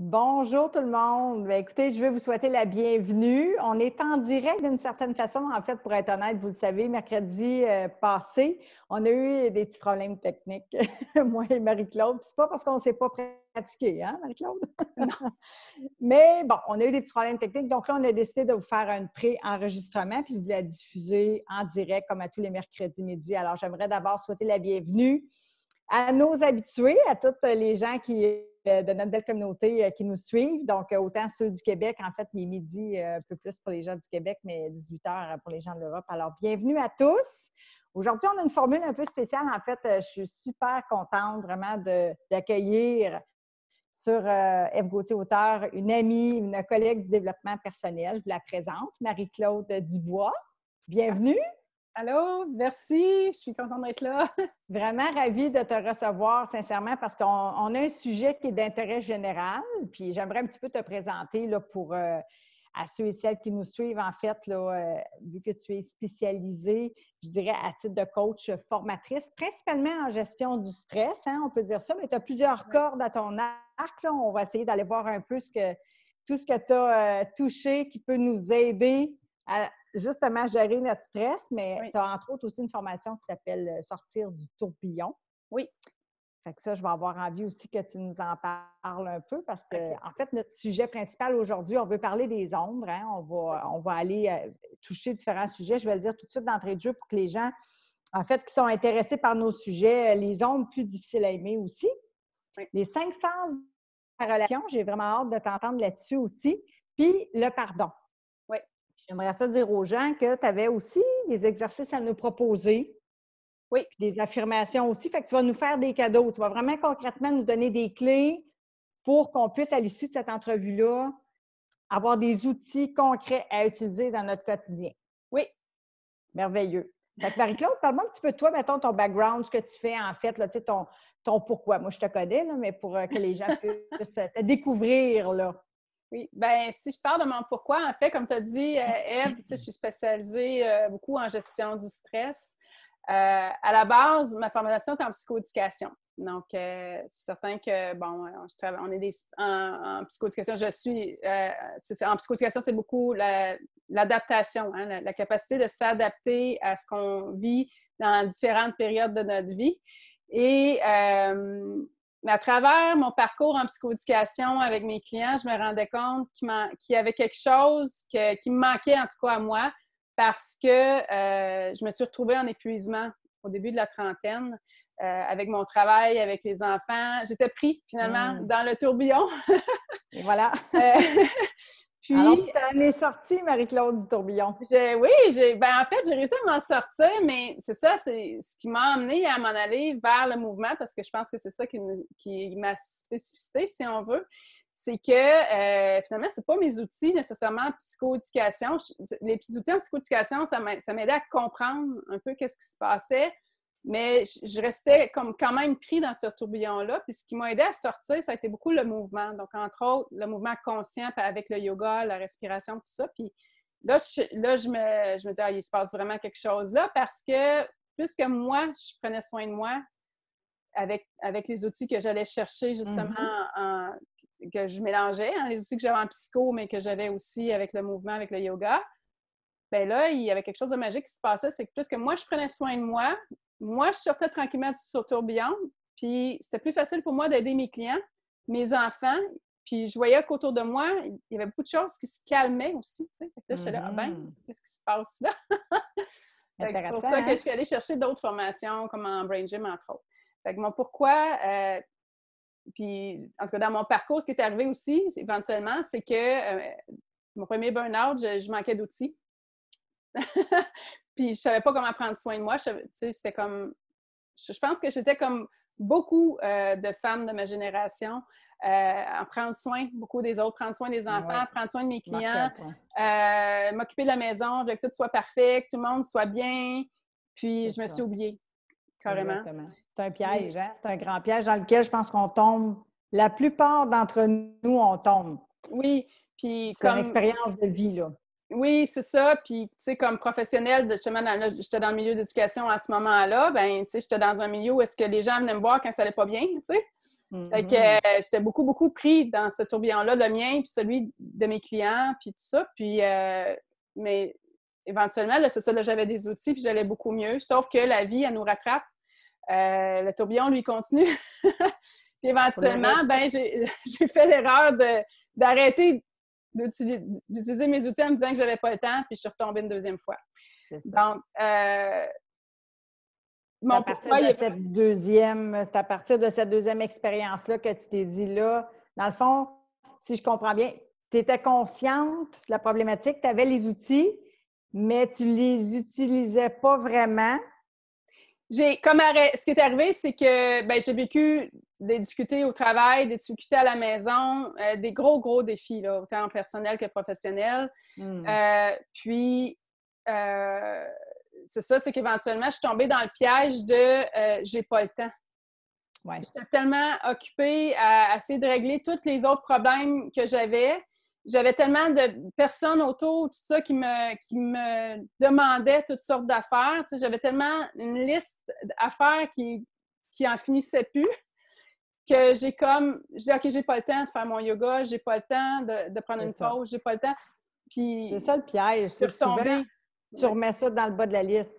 Bonjour tout le monde. Bien, écoutez, je veux vous souhaiter la bienvenue. On est en direct d'une certaine façon, en fait, pour être honnête, vous le savez, mercredi passé, on a eu des petits problèmes techniques, moi et Marie-Claude. Puis c'est pas parce qu'on ne s'est pas pratiqué, hein, Marie-Claude? Non. Mais bon, on a eu des petits problèmes techniques. Donc là, on a décidé de vous faire un pré-enregistrement, puis de vous la diffuser en direct, comme à tous les mercredis midi. Alors, j'aimerais d'abord souhaiter la bienvenue à nos habitués, à tous les gens de notre belle communauté qui nous suivent. Donc, autant ceux du Québec, en fait, les midis, un peu plus pour les gens du Québec, mais 18 heures pour les gens de l'Europe. Alors, bienvenue à tous. Aujourd'hui, on a une formule un peu spéciale. En fait, je suis super contente vraiment d'accueillir sur F. Gauthier Auteur une amie, une collègue du développement personnel. Je vous la présente, Marie-Claude Dubois. Bienvenue. Allô, merci, je suis contente d'être là. Vraiment ravie de te recevoir, sincèrement, parce qu'on a un sujet qui est d'intérêt général. Puis j'aimerais un petit peu te présenter là, pour à ceux et celles qui nous suivent, en fait, là, vu que tu es spécialisée, je dirais, à titre de coach formatrice, principalement en gestion du stress, hein, on peut dire ça, mais tu as plusieurs cordes à ton arc. Là. On va essayer d'aller voir un peu tout ce que tu as touché qui peut nous aider à justement gérer notre stress, mais Oui. tu as entre autres aussi une formation qui s'appelle Sortir du tourbillon. Oui. Fait que ça, je vais avoir envie aussi que tu nous en parles un peu parce que, OK. en fait, notre sujet principal aujourd'hui, on veut parler des ombres. Hein? On va aller toucher différents sujets. Je vais le dire tout de suite d'entrée de jeu pour que les gens, en fait, qui sont intéressés par nos sujets, les ombres plus difficiles à aimer aussi. Oui. Les 5 phases de la relation, j'ai vraiment hâte de t'entendre là-dessus aussi. Puis le pardon. Oui. J'aimerais ça dire aux gens que tu avais aussi des exercices à nous proposer, Oui. puis des affirmations aussi. Fait que tu vas nous faire des cadeaux. Tu vas vraiment concrètement nous donner des clés pour qu'on puisse, à l'issue de cette entrevue-là, avoir des outils concrets à utiliser dans notre quotidien. Oui. Merveilleux. Fait que Marie-Claude, parle-moi un petit peu de toi, mettons ton background, ce que tu fais en fait, là, tu sais, ton pourquoi. Moi, je te connais, là, mais pour que les gens puissent te découvrir, là. Oui. Ben, si je parle de mon pourquoi, en fait, comme tu as dit, Ève, tu sais, je suis spécialisée beaucoup en gestion du stress. À la base, ma formation est en psychoéducation. Donc, c'est certain que, bon, on est en psychoéducation. En psychoéducation, c'est beaucoup l'adaptation, hein, la capacité de s'adapter à ce qu'on vit dans différentes périodes de notre vie. Et à travers mon parcours en psychoéducation avec mes clients, je me rendais compte qu'il y avait quelque chose qui me manquait, en tout cas à moi, parce que je me suis retrouvée en épuisement au début de la trentaine avec mon travail, avec les enfants. J'étais pris finalement dans le tourbillon. Et voilà. Alors, Puis, tu t'en es sortie, Marie-Claude, du tourbillon. en fait, j'ai réussi à m'en sortir, mais c'est ça, c'est ce qui m'a amenée à m'en aller vers le mouvement, parce que je pense que c'est ça qui est ma spécificité, si on veut. C'est que, finalement, c'est pas mes outils nécessairement en psychoéducation. Les petits outils en psychoéducation, ça m'aidait à comprendre un peu qu'est-ce qui se passait, mais je restais comme quand même pris dans ce tourbillon-là. Puis ce qui m'a aidé à sortir, ça a été beaucoup le mouvement. Donc, entre autres, le mouvement conscient avec le yoga, la respiration, tout ça. Puis là, je me dis, il se passe vraiment quelque chose là, parce que plus que moi, je prenais soin de moi avec les outils que j'allais chercher justement, que je mélangeais, hein, les outils que j'avais en psycho, mais que j'avais aussi avec le mouvement, avec le yoga. Bien là, il y avait quelque chose de magique qui se passait, c'est que plus que moi, je prenais soin de moi, je sortais tranquillement du tourbillon, puis c'était plus facile pour moi d'aider mes clients, mes enfants, puis je voyais qu'autour de moi, il y avait beaucoup de choses qui se calmaient aussi, tu sais. Fait que là, j'étais là, ah ben, qu'est-ce qui se passe là? C'est pour ça que je suis allée chercher d'autres formations, comme en Brain Gym, entre autres. Fait que mon pourquoi, puis en tout cas, dans mon parcours, ce qui est arrivé aussi, éventuellement, c'est que mon premier burn-out, je manquais d'outils. Puis je savais pas comment prendre soin de moi. C'était comme... Je pense que j'étais comme beaucoup de femmes de ma génération, en prendre soin beaucoup des autres, prendre soin des enfants, prendre soin de mes clients, m'occuper de la maison, que tout soit parfait, que tout le monde soit bien. Puis je me suis oubliée, carrément. Exactement. C'est un piège, hein? C'est un grand piège dans lequel je pense qu'on tombe. La plupart d'entre nous, on tombe. Oui, puis C'est une expérience de vie, là. Oui, c'est ça. Puis, tu sais, comme professionnelle, justement, j'étais dans le milieu d'éducation à ce moment-là, ben, tu sais, j'étais dans un milieu où est-ce que les gens venaient me voir quand ça allait pas bien, tu sais. Fait que j'étais beaucoup, beaucoup pris dans ce tourbillon-là, le mien, puis celui de mes clients, puis tout ça. Puis, mais éventuellement, là, c'est ça, là, j'avais des outils, puis j'allais beaucoup mieux. Sauf que la vie, elle nous rattrape. Le tourbillon, lui, continue. Puis éventuellement, ben, j'ai fait l'erreur d'arrêter d'utiliser mes outils en me disant que j'avais pas le temps, puis je suis retombée une deuxième fois. Donc, c'est à partir de cette deuxième expérience-là que tu t'es dit là, dans le fond, si je comprends bien, tu étais consciente de la problématique, tu avais les outils, mais tu les utilisais pas vraiment. Ce qui est arrivé, c'est que ben, j'ai vécu des difficultés au travail, des difficultés à la maison, des gros défis, là, autant personnels que professionnels. Puis, c'est ça, c'est qu'éventuellement, je suis tombée dans le piège de j'ai pas le temps. Ouais. J'étais tellement occupée à essayer de régler tous les autres problèmes que j'avais. J'avais tellement de personnes autour, tout ça, qui me demandaient toutes sortes d'affaires. Tu sais, j'avais tellement une liste d'affaires qui en finissait plus que j'ai dit, OK, j'ai pas le temps de faire mon yoga, j'ai pas le temps de prendre une pause, j'ai pas le temps. Puis, c'est ça le piège, c'est que souvent, tu remets ça dans le bas de la liste.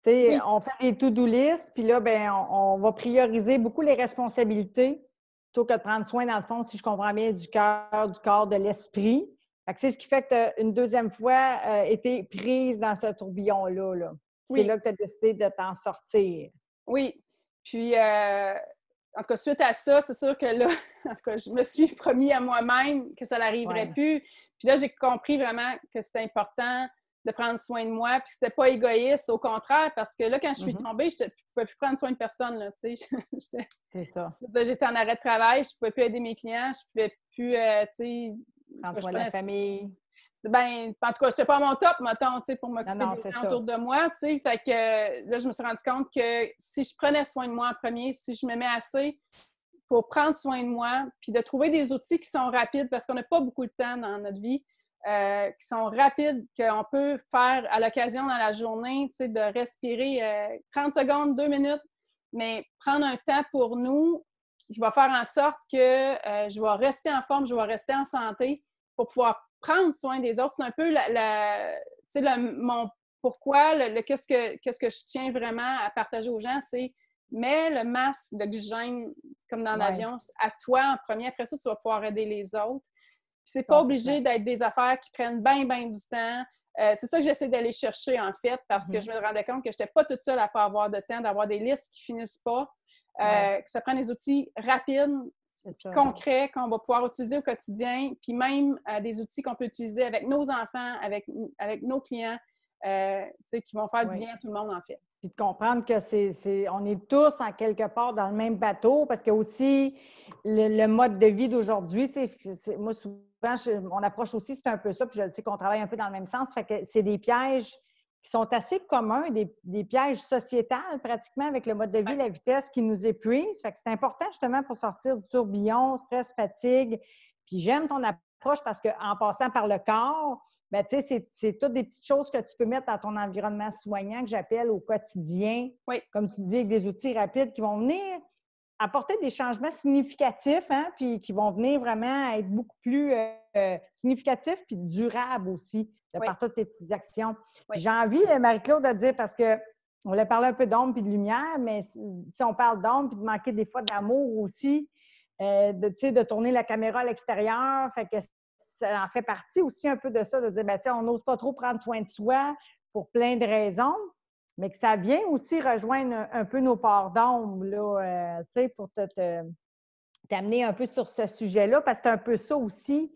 Oui. On fait des to-do list, puis là, ben, on va prioriser beaucoup les responsabilités plutôt que de prendre soin, dans le fond, si je comprends bien, du cœur, du corps, de l'esprit. C'est ce qui fait que tu as une deuxième fois été prise dans ce tourbillon-là. Là. C'est là que tu as décidé de t'en sortir. Oui. Puis, en tout cas, suite à ça, c'est sûr que là, en tout cas, je me suis promis à moi-même que ça n'arriverait plus. Puis là, j'ai compris vraiment que c'était important de prendre soin de moi, puis c'était pas égoïste, au contraire, parce que là, quand je suis tombée, je ne pouvais plus prendre soin de personne, là, tu sais. C'est ça. J'étais en arrêt de travail, je ne pouvais plus aider mes clients, je ne pouvais plus, tu sais... Prendre soin de la famille. Ben, en tout cas, je n'étais pas à mon top, mettons, tu sais, pour m'occuper des gens autour de moi, tu sais. Fait que là, je me suis rendu compte que si je prenais soin de moi en premier, si je m'aimais assez pour prendre soin de moi, puis de trouver des outils qui sont rapides, parce qu'on n'a pas beaucoup de temps dans notre vie, qui sont rapides, qu'on peut faire à l'occasion dans la journée, tu sais, de respirer 30 secondes, 2 minutes, mais prendre un temps pour nous qui va faire en sorte que je vais rester en forme, je vais rester en santé pour pouvoir prendre soin des autres. C'est un peu mon pourquoi, qu'est-ce que je tiens vraiment à partager aux gens, c'est mets le masque d'oxygène comme dans l'avion à toi en premier. Après ça, tu vas pouvoir aider les autres. Puis c'est pas obligé d'être des affaires qui prennent bien du temps. C'est ça que j'essaie d'aller chercher, en fait, parce que je me rendais compte que je n'étais pas toute seule à pas avoir de temps, d'avoir des listes qui finissent pas, que ça prend des outils rapides, concrets, qu'on va pouvoir utiliser au quotidien, puis même des outils qu'on peut utiliser avec nos enfants, avec nos clients, qui vont faire du bien à tout le monde, en fait. Puis de comprendre que on est tous en quelque part dans le même bateau, parce que aussi le mode de vie d'aujourd'hui, moi souvent, mon approche aussi, c'est un peu ça, puis je sais qu'on travaille un peu dans le même sens, fait que c'est des pièges qui sont assez communs, des pièges sociétals pratiquement avec le mode de vie, la vitesse qui nous épuise. Fait que c'est important justement pour sortir du tourbillon, stress, fatigue. Puis j'aime ton approche parce qu'en passant par le corps, ben, tu sais, c'est toutes des petites choses que tu peux mettre dans ton environnement soignant que j'appelle au quotidien. Oui. Comme tu dis, avec des outils rapides qui vont venir apporter des changements significatifs, hein, puis qui vont venir vraiment être beaucoup plus significatifs puis durables aussi, par toutes ces petites actions. J'ai envie, Marie-Claude, de dire, parce que on voulait parler un peu d'ombre puis de lumière, mais si on parle d'ombre puis de manquer des fois d'amour aussi, de tourner la caméra à l'extérieur, fait que ça en fait partie aussi un peu de ça, de dire, ben, on n'ose pas trop prendre soin de soi pour plein de raisons, mais que ça vient aussi rejoindre un peu nos parts d'ombre, là, pour t'amener un peu sur ce sujet-là, parce que c'est un peu ça aussi,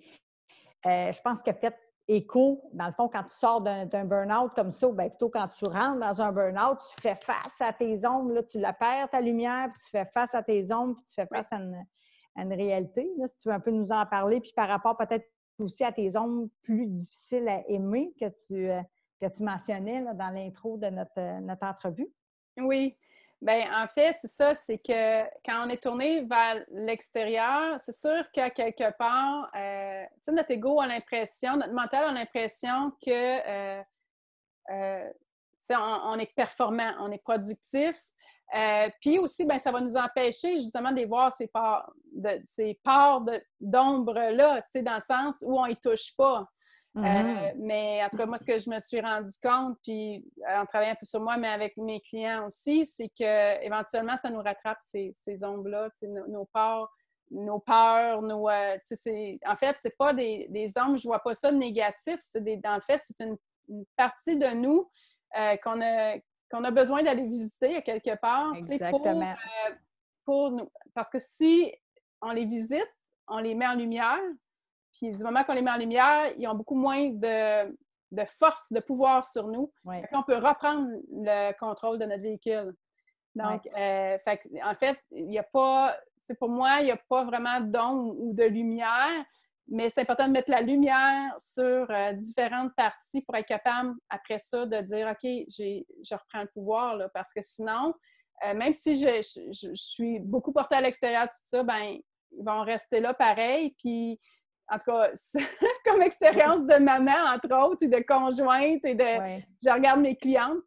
je pense, que fait écho, dans le fond, quand tu sors d'un burn-out comme ça, ou bien plutôt quand tu rentres dans un burn-out, tu fais face à tes ombres, là, tu la perds, ta lumière, puis tu fais face à tes ombres, puis tu fais face à une réalité. Là, si tu veux un peu nous en parler, puis par rapport peut-être aussi à tes ombres plus difficiles à aimer que tu mentionnais là, dans l'intro de notre entrevue. Oui. Bien, en fait, c'est ça, c'est que quand on est tourné vers l'extérieur, c'est sûr qu'à quelque part, notre ego a l'impression, notre mental a l'impression que on est performant, on est productif. Puis aussi, ben, ça va nous empêcher justement de voir ces parts d'ombre-là, tu sais, dans le sens où on y touche pas. Mais en tout cas, moi, ce que je me suis rendu compte, puis en travaillant un peu sur moi, mais avec mes clients aussi, c'est que éventuellement ça nous rattrape ces ombres-là, tu sais, nos peurs, en fait, c'est pas des ombres, je vois pas ça de négatif, en fait, c'est une partie de nous qu'on a besoin d'aller visiter à quelque part, tu sais, Exactement. pour nous. Parce que si on les visite, on les met en lumière, puis du moment qu'on les met en lumière, ils ont beaucoup moins de force, de pouvoir sur nous. Oui. On peut reprendre le contrôle de notre véhicule. Donc, en fait, il n'y a pas, pour moi, il n'y a pas vraiment d'ombre ou de lumière, mais c'est important de mettre la lumière sur différentes parties pour être capable, après ça, de dire, OK, je reprends le pouvoir, là, parce que sinon, même si je suis beaucoup portée à l'extérieur de tout ça, ben ils vont rester là pareil, puis en tout cas, comme expérience de maman, entre autres, ou de conjointe, je regarde mes clientes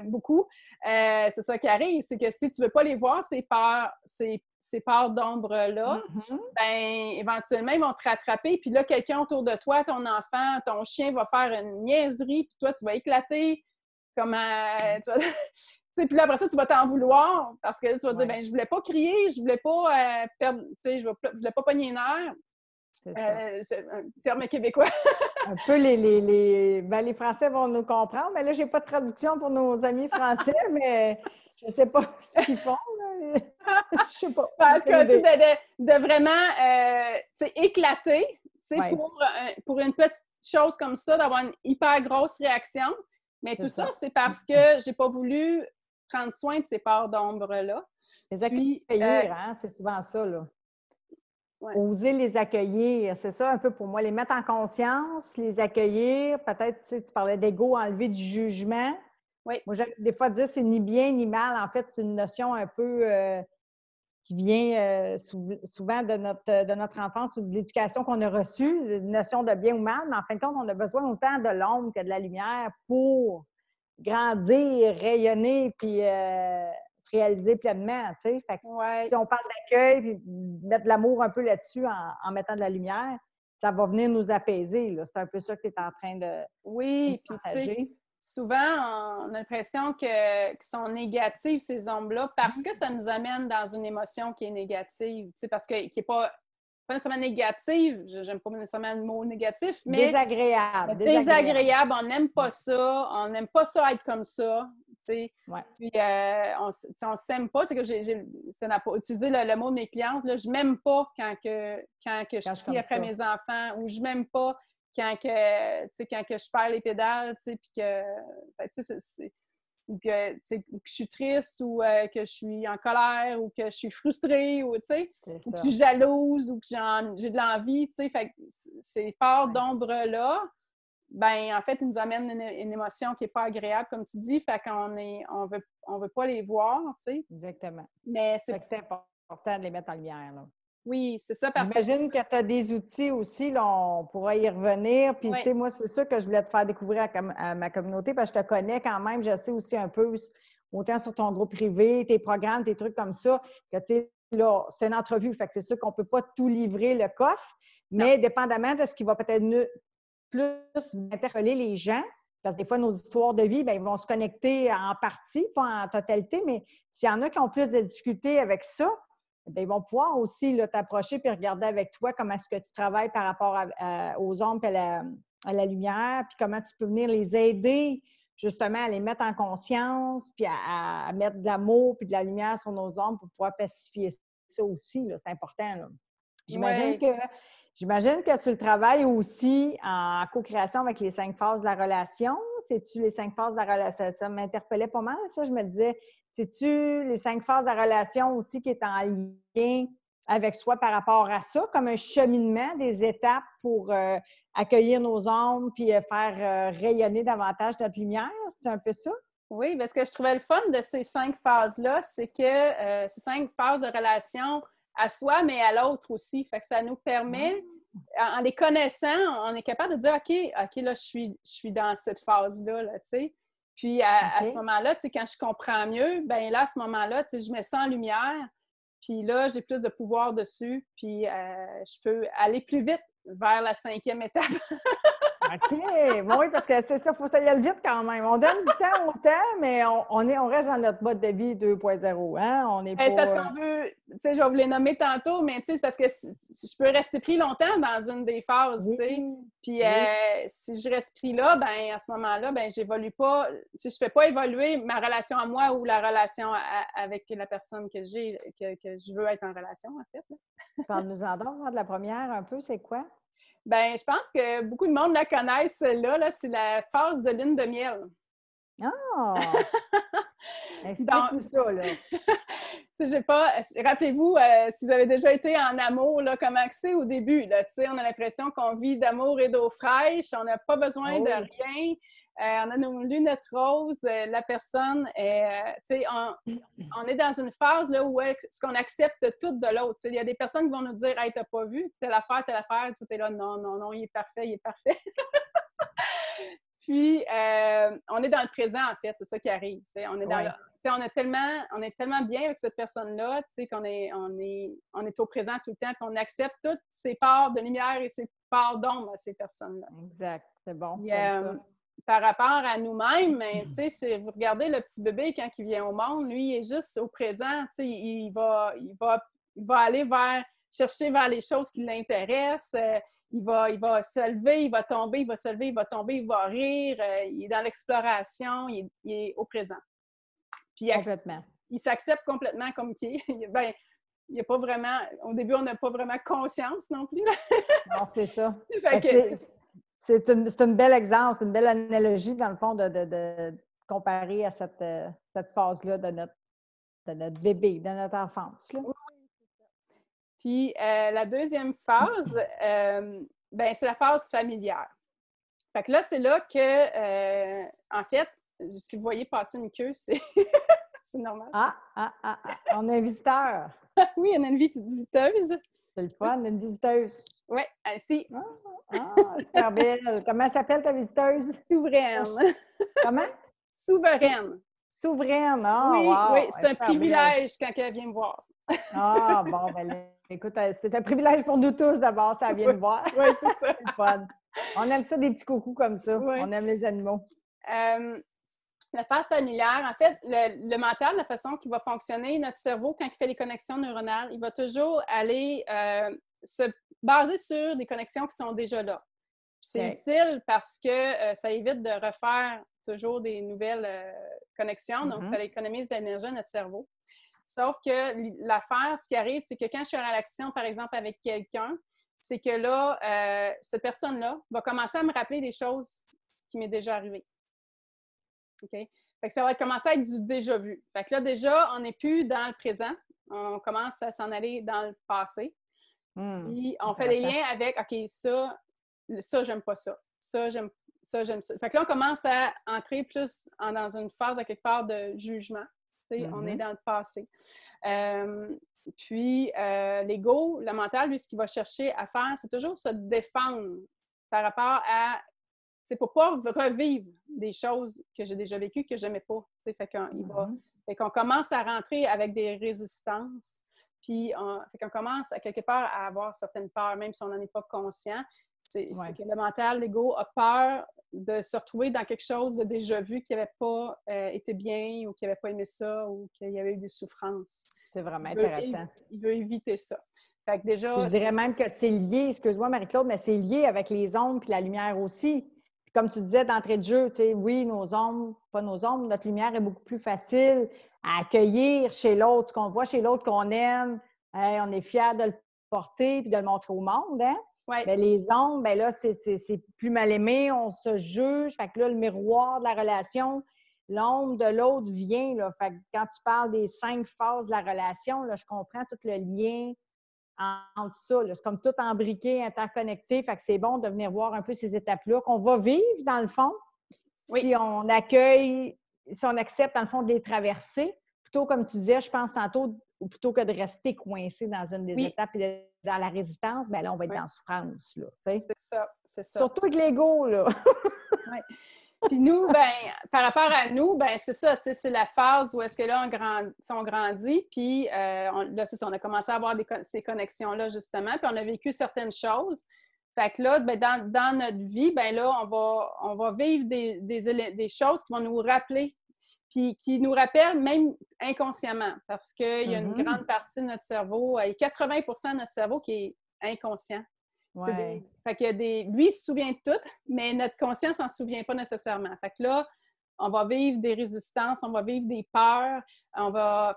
beaucoup. C'est ça qui arrive, c'est que si tu ne veux pas les voir, ces parts d'ombre-là, ben éventuellement, ils vont te rattraper. Puis là, quelqu'un autour de toi, ton enfant, ton chien va faire une niaiserie, puis toi, tu vas éclater comme puis là, après ça, tu vas t'en vouloir parce que là, tu vas dire, ben je voulais pas crier, je voulais pas perdre, je voulais pas pogner les nerfs. C'est un terme québécois. Un peu les Français vont nous comprendre, mais là, j'ai pas de traduction pour nos amis français, mais je sais pas ce qu'ils font. Je sais pas. En tout cas, de vraiment éclater, pour une petite chose comme ça, d'avoir une hyper grosse réaction. Mais tout ça, c'est parce que j'ai pas voulu prendre soin de ces parts d'ombre-là. Les accueillir, c'est souvent ça, là. Ouais. Oser les accueillir, c'est ça un peu pour moi. Les mettre en conscience, les accueillir, peut-être, tu parlais d'ego, enlever du jugement. Oui. Moi, j'aime des fois dire c'est ni bien ni mal. En fait, c'est une notion un peu qui vient souvent de notre enfance ou de l'éducation qu'on a reçue, une notion de bien ou mal, mais en fin de compte, on a besoin autant de l'ombre que de la lumière pour grandir, rayonner, puis se réaliser pleinement, tu sais. Fait que si on parle d'accueil, puis mettre de l'amour un peu là-dessus en mettant de la lumière, ça va venir nous apaiser, là. C'est un peu ça que tu es en train de partager. Souvent, on a l'impression qu'ils sont négatives, ces ombres-là, parce que ça nous amène dans une émotion qui est négative, parce que qui n'est pas nécessairement négative, j'aime pas nécessairement le mot négatif, mais désagréable, on n'aime pas ça, on n'aime pas ça être comme ça, puis on s'aime pas, c'est que ça n'a pas utilisé le mot de mes clientes, là, je m'aime pas quand je crie après mes enfants, ou je m'aime pas quand que je perds les pédales, puis ou que je suis triste, ou que je suis en colère, ou que je suis frustrée, ou que je suis jalouse, ou que j'ai de l'envie, fait que ces parts d'ombre-là, ben en fait, ils nous amènent une émotion qui n'est pas agréable, comme tu dis, fait qu'on veut pas les voir, tu sais. Exactement. Mais c'est important de les mettre en lumière, là. Oui, c'est ça. J'imagine que tu as des outils aussi, là, on pourra y revenir. Puis, tu sais, moi, c'est sûr que je voulais te faire découvrir à ma communauté parce que je te connais quand même. Je sais aussi un peu, autant sur ton groupe privé, tes programmes, tes trucs comme ça, que, tu sais, là, c'est une entrevue. Fait que c'est sûr qu'on ne peut pas tout livrer le coffre, mais dépendamment de ce qui va peut-être plus interpeller les gens, parce que des fois, nos histoires de vie, bien, ils vont se connecter en partie, pas en totalité, mais s'il y en a qui ont plus de difficultés avec ça, bien, ils vont pouvoir aussi t'approcher puis regarder avec toi comment est-ce que tu travailles par rapport aux ombres et à la lumière, puis comment tu peux venir les aider justement à les mettre en conscience, puis à mettre de l'amour puis de la lumière sur nos ombres pour pouvoir pacifier ça aussi. C'est important. Là. J'imagine que tu le travailles aussi en co-création avec les 5 phases de la relation. C'est-tu les 5 phases de la relation? Ça m'interpellait pas mal, ça. Je me disais, c'est-tu les 5 phases de la relation aussi qui est en lien avec soi par rapport à ça, comme un cheminement, des étapes pour accueillir nos ombres puis faire rayonner davantage notre lumière? C'est un peu ça? Oui, parce que je trouvais le fun de ces 5 phases-là, c'est que ces 5 phases de relation à soi, mais à l'autre aussi. Fait que ça nous permet, en les connaissant, on est capable de dire, OK, là, je suis dans cette phase-là, là, tu sais. Puis à OK. ce moment-là, tu sais, quand je comprends mieux, ben là, à ce moment-là, tu sais, je me sens en lumière. Puis là, j'ai plus de pouvoir dessus. Puis je peux aller plus vite vers la 5e étape. OK! Bon, oui, parce que c'est ça, il faut que ça y aille vite quand même. On donne du temps au temps, mais on reste dans notre mode de vie 2.0, hein? On n'est C'est parce pas... qu'on veut, tu sais, je vais vous les nommer tantôt, mais tu sais, c'est parce que je peux rester pris longtemps dans une des phases, tu Oui, sais. Puis oui. si je reste pris là, ben à ce moment-là, ben j'évolue pas, si je fais pas évoluer ma relation à moi ou la relation avec la personne que j'ai, que je veux être en relation, en fait. Là. Parle-nous-en donc, hein, de la première un peu, c'est quoi? Ben, je pense que beaucoup de monde la connaissent, là, c'est la phase de lune de miel. Ah! Donc, Explique-nous ça, là. tu sais, j'ai pas. Rappelez-vous, si vous avez déjà été en amour, là, comment que c'est au début, là, tu sais, on a l'impression qu'on vit d'amour et d'eau fraîche, on n'a pas besoin de Oui. rien, on a nos lunettes roses, la personne, tu sais, on est dans une phase là, où est-ce qu'on accepte tout de l'autre. Il y a des personnes qui vont nous dire « Hey, t'as pas vu, telle affaire, tout est là. Non, non, non, il est parfait, il est parfait. » Puis, on est dans le présent, en fait, c'est ça qui arrive. On est dans Oui. le, on est tellement bien avec cette personne-là, qu'on on est au présent tout le temps, puis on accepte toutes ses parts de lumière et ses parts d'ombre à ces personnes-là. Exact. C'est bon, Puis, j'aime ça. par rapport à nous-mêmes, ben, vous regardez le petit bébé quand il vient au monde, lui, il est juste au présent, il va aller chercher vers les choses qui l'intéressent, il va se lever, il va tomber, il va se lever, il va tomber, il va rire, il est dans l'exploration, il est au présent. Puis Complètement. il s'accepte complètement comme qu'il est. Ben, il y a pas vraiment, au début, on n'a pas vraiment conscience non plus. Non, c'est ça. Fait que, C'est un bel exemple, c'est une belle analogie, dans le fond, de comparer à cette phase-là de notre bébé, de notre enfance. Là. puis la deuxième phase, ben, c'est la phase familière. Fait que là, c'est là que, en fait, si vous voyez passer une queue, c'est c'est normal. On a un visiteur. Oui, on a une visiteuse. C'est le fun, une visiteuse. Oui, si, Super belle. Comment s'appelle ta visiteuse? souveraine. Comment? Souveraine. Souveraine. Ah, Oui, wow! oui, Elle c'est est un super belle. privilège quand elle vient me voir. Ah, bon, ben là, écoute, c'est un privilège pour nous tous d'abord, ça vient Oui, nous voir. oui, c'est ça. C'est le fun. On aime ça, des petits coucous comme ça. Oui. On aime les animaux. La phase familière, en fait, le mental, la façon qu'il va fonctionner, notre cerveau, quand il fait les connexions neuronales, il va toujours aller se baser sur des connexions qui sont déjà là. C'est OK. utile parce que ça évite de refaire toujours des nouvelles connexions, donc ça économise de l'énergie à notre cerveau. Sauf que l'affaire, ce qui arrive, c'est que quand je suis en relation, par exemple, avec quelqu'un, c'est que là, cette personne-là va commencer à me rappeler des choses qui m'est déjà arrivées. OK? Fait que ça va commencer à être du déjà vu. Fait que là, déjà, on n'est plus dans le présent. On commence à s'en aller dans le passé. Puis on fait des liens avec, OK, ça j'aime pas ça. Ça, j'aime ça. Fait que là, on commence à entrer plus dans une phase, à quelque part, de jugement. On est dans le passé. Puis, l'ego, le mental, lui, ce qu'il va chercher à faire, c'est toujours se défendre par rapport à... C'est pour pas revivre des choses que j'ai déjà vécues que j'aimais pas. Fait qu'on commence à rentrer avec des résistances. Puis, fait qu'on commence à quelque part à avoir certaines peurs, même si on n'en est pas conscient. C'est que le mental, l'ego, a peur de se retrouver dans quelque chose de déjà vu qui n'avait pas été bien ou qui n'avait pas aimé ça ou qu'il y avait eu des souffrances. C'est vraiment intéressant. Il veut éviter ça. Fait que déjà, je dirais même que c'est lié, excuse-moi Marie-Claude, mais c'est lié avec les ombres et la lumière aussi. Puis comme tu disais d'entrée de jeu, tu sais, oui, nos ombres, pas nos ombres, notre lumière est beaucoup plus facile à accueillir chez l'autre, ce qu'on voit chez l'autre qu'on aime. On est fiers de le porter puis de le montrer au monde, hein? ouais. Bien, les ombres, bien là, c'est plus mal aimé, on se juge. Fait que là, le miroir de la relation, l'ombre de l'autre vient. Là. Fait que quand tu parles des 5 phases de la relation, là, je comprends tout le lien entre ça. C'est comme tout embriqué, interconnecté. Fait que c'est bon de venir voir un peu ces étapes-là qu'on va vivre, dans le fond, si on accueille, si on accepte, dans le fond, de les traverser. Plutôt, comme tu disais, je pense tantôt, plutôt que de rester coincé dans une des étapes et dans la résistance, bien là, on va être dans la souffrance. Là, c'est ça, c'est ça. Surtout avec l'ego, là. Oui. Puis nous, ben, par rapport à nous, ben c'est ça, tu sais, c'est la phase où est-ce que là, on grandit, puis là, c'est ça, on a commencé à avoir ces connexions-là, justement, puis on a vécu certaines choses. Fait que là, ben, dans notre vie, ben là, on va vivre des choses qui vont nous rappeler, puis qui nous rappellent même inconsciemment, parce qu'il y a une grande partie de notre cerveau, 80% de notre cerveau qui est inconscient. Ouais. Fait qu'il y a lui, il se souvient de tout, mais notre conscience s'en souvient pas nécessairement. Fait que là, on va vivre des résistances, on va vivre des peurs,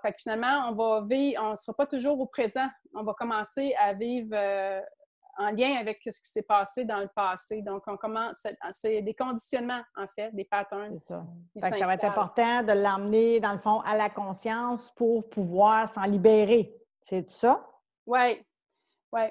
fait que finalement, on ne sera pas toujours au présent. On va commencer à vivre en lien avec ce qui s'est passé dans le passé. Donc, c'est des conditionnements, en fait, des patterns. C'est ça. Qui Fait que ça va être s'installent. important de l'emmener, dans le fond, à la conscience pour pouvoir s'en libérer. C'est ça? Oui, oui.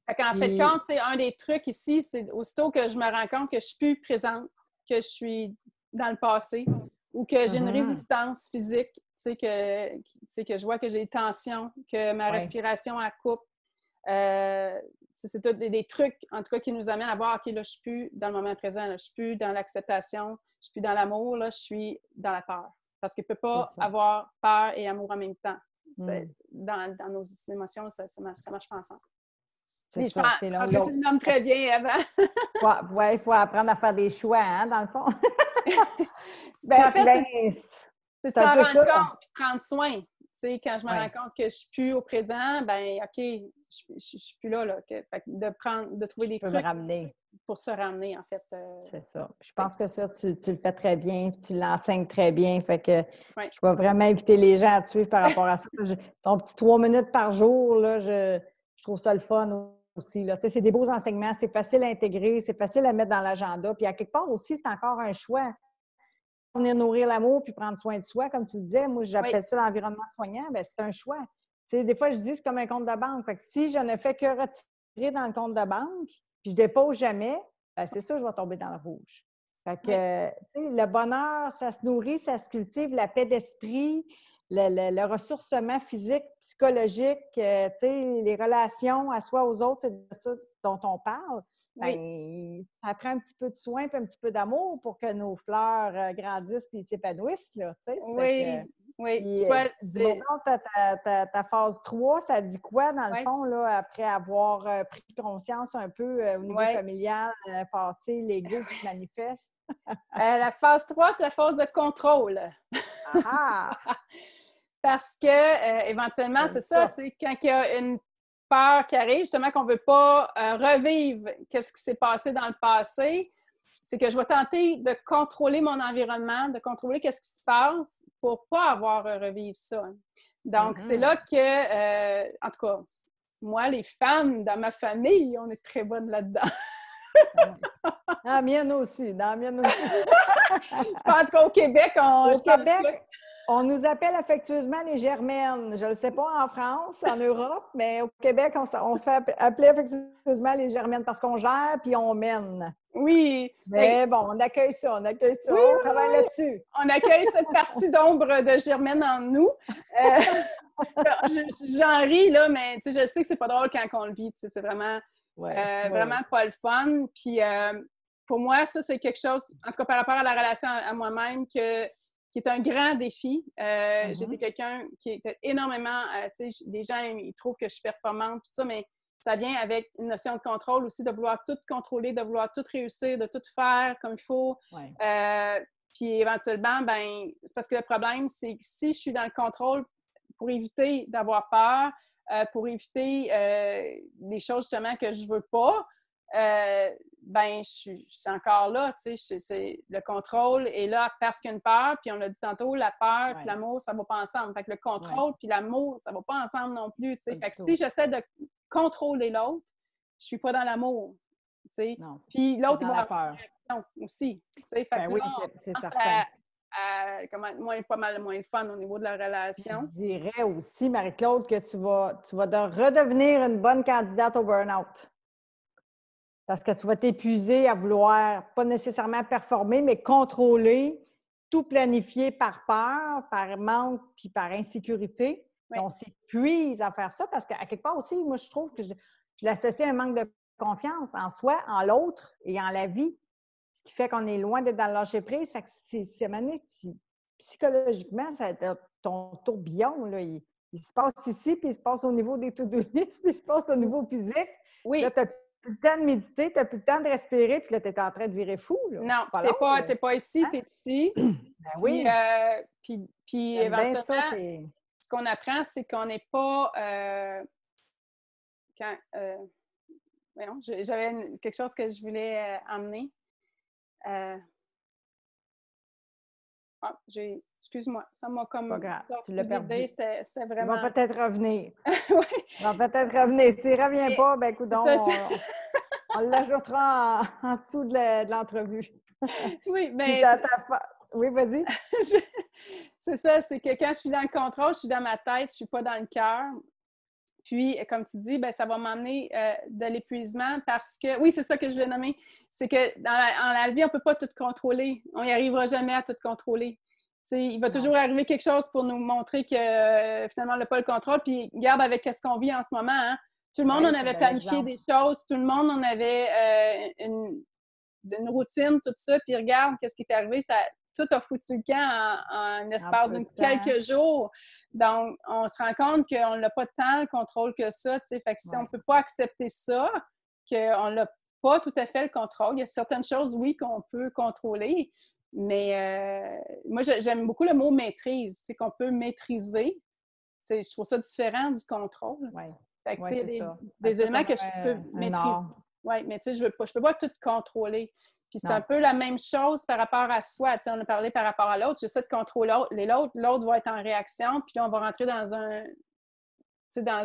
Fait qu'en fait, Puis, c'est un des trucs ici, c'est aussitôt que je me rends compte que je suis plus présente, que je suis dans le passé ou que j'ai une résistance physique, que je vois que j'ai des tensions, que ma respiration à coupe. C'est tout des trucs, en tout cas, qui nous amènent à voir, OK, là, je suis plus dans le moment présent, là, je suis plus dans l'acceptation, je suis plus dans l'amour, là, je suis dans la peur. Parce qu'il ne peut pas avoir peur et amour en même temps. Dans nos émotions, ça marche pas ensemble. C'est Je ça. pense que tu le nommes très bien avant. Oui, il faut apprendre à faire des choix, hein, dans le fond. Ben, en fait, c'est c'est un s'en peu rendre ça. compte et prendre soin. Quand je me rends compte que je ne suis plus au présent, ben OK, je ne suis plus là. Fait que de trouver des trucs pour se ramener, en fait. C'est ça. Je pense que ça, tu le fais très bien, tu l'enseignes très bien. Fait que je vais vraiment inviter les gens à te suivre par rapport à ça. Ton petit 3 minutes par jour, là, je trouve ça le fun aussi. Là. Tu sais, c'est des beaux enseignements, c'est facile à intégrer, c'est facile à mettre dans l'agenda. Puis à quelque part aussi, c'est encore un choix. Venir nourrir l'amour puis prendre soin de soi, comme tu disais. Moi, j'appelle ça l'environnement soignant. Bien, c'est un choix. Tu sais, des fois, je dis c'est comme un compte de banque. Fait que si je ne fais que retirer dans le compte de banque, puis je dépose jamais, bien, c'est sûr que je vais tomber dans le rouge. Fait que, tu sais, le bonheur, ça se nourrit, ça se cultive, la paix d'esprit, le ressourcement physique, psychologique, tu sais, les relations à soi, aux autres, c'est de ça dont on parle. Bien, ça prend un petit peu de soin et un petit peu d'amour pour que nos fleurs grandissent et s'épanouissent. Là, tu sais, oui. Dis-moi donc, ta phase 3, ça dit quoi, dans le fond, là, après avoir pris conscience un peu au niveau familial, passé, l'ego qui se manifeste? La phase 3, c'est la phase de contrôle. Parce que, éventuellement, c'est ça, tu sais, quand il y a une peur qui arrive, justement, qu'on ne veut pas revivre qu'est-ce qui s'est passé dans le passé, c'est que je vais tenter de contrôler mon environnement, de contrôler qu'est-ce qui se passe pour ne pas avoir à revivre ça. Donc, c'est là que, en tout cas, moi, les femmes dans ma famille, on est très bonnes là-dedans. Dans la mienne aussi, dans la mienne aussi. En tout cas, au Québec, on nous appelle affectueusement les germaines. Je ne le sais pas en France, en Europe, mais au Québec, on se fait appeler affectueusement les germaines parce qu'on gère puis on mène. Oui. Mais bon, on accueille ça, Oui, on travaille là-dessus. On accueille cette partie d'ombre de germaine en nous. J'en ris, là, mais je sais que c'est pas drôle quand on le vit. C'est vraiment, vraiment pas le fun. Puis pour moi, ça, c'est quelque chose, en tout cas par rapport à la relation à moi-même, qui est un grand défi. J'étais quelqu'un qui était énormément, des gens, ils trouvent que je suis performante, tout ça, mais ça vient avec une notion de contrôle aussi, de vouloir tout contrôler, de vouloir tout réussir, de tout faire comme il faut. Puis éventuellement, ben, c'est parce que le problème, c'est que si je suis dans le contrôle pour éviter d'avoir peur, pour éviter des choses justement que je veux pas, ben, je suis encore là, tu sais, c'est le contrôle est là parce qu'il y a une peur, puis on l'a dit tantôt, la peur puis l'amour, ça va pas ensemble. Fait que le contrôle puis l'amour, ça va pas ensemble non plus, tu sais. Fait que si j'essaie de contrôler l'autre, je suis pas dans l'amour, tu sais. Puis l'autre, il va avoir une réaction aussi, tu sais. Fait que là, c'est certain. Comment pas mal moins le fun au niveau de la relation. Je dirais aussi, Marie-Claude, que tu vas redevenir une bonne candidate au burn-out. Parce que tu vas t'épuiser à vouloir, pas nécessairement performer, mais contrôler, tout planifier par peur, par manque, puis par insécurité. On s'épuise à faire ça parce qu'à quelque part aussi, moi, je trouve que je l'associe à un manque de confiance en soi, en l'autre et en la vie. ce qui fait qu'on est loin d'être dans le lâcher-prise. Fait que c'est à un moment donné, psychologiquement, ton tourbillon, là, il se passe ici, puis il se passe au niveau des to-do list, puis il se passe au niveau physique. Oui. Là, tu n'as plus le temps de méditer, tu n'as plus le temps de respirer, puis là, tu es en train de virer fou. Là. Non, tu n'es pas ici, tu es ici. Ben oui. Puis éventuellement, ça, ce qu'on apprend, c'est qu'on n'est pas... voyons, j'avais quelque chose que je voulais emmener. Excuse-moi, ça m'a comme sorti d'idée. C'était vraiment... Il va peut-être revenir. Oui. Il va peut-être revenir. S'il ne revient pas, ben écoute, on l'ajoutera en dessous de l'entrevue. Oui, mais... Oui, vas-y. C'est ça, c'est que quand je suis dans le contrôle, je suis dans ma tête, je ne suis pas dans le cœur. Puis, comme tu dis, ben, ça va m'emmener de l'épuisement parce que, oui, c'est ça que je voulais nommer, c'est que dans la vie, on ne peut pas tout contrôler. On n'y arrivera jamais à tout contrôler. T'sais, il va toujours arriver quelque chose pour nous montrer que finalement, on n'a pas le contrôle. Puis, regarde avec ce qu'on vit en ce moment. Hein? Tout le monde, on avait planifié des choses. Tout le monde, on avait une routine, tout ça. Puis, regarde qu'est-ce qui est arrivé. Tout a foutu le camp en l'espace de quelques jours. Donc, on se rend compte qu'on n'a pas tant le contrôle que ça. Fait que si on ne peut pas accepter ça, qu'on n'a pas tout à fait le contrôle, il y a certaines choses, oui, qu'on peut contrôler. Mais moi, j'aime beaucoup le mot maîtrise. C'est qu'on peut maîtriser. Je trouve ça différent du contrôle. Fait que, c'est des éléments que je peux maîtriser. Oui, mais tu sais, je peux pas tout contrôler. Puis c'est un peu la même chose par rapport à soi. Tu sais, on a parlé par rapport à l'autre. J'essaie de contrôler l'autre. L'autre va être en réaction. Puis là, on va rentrer dans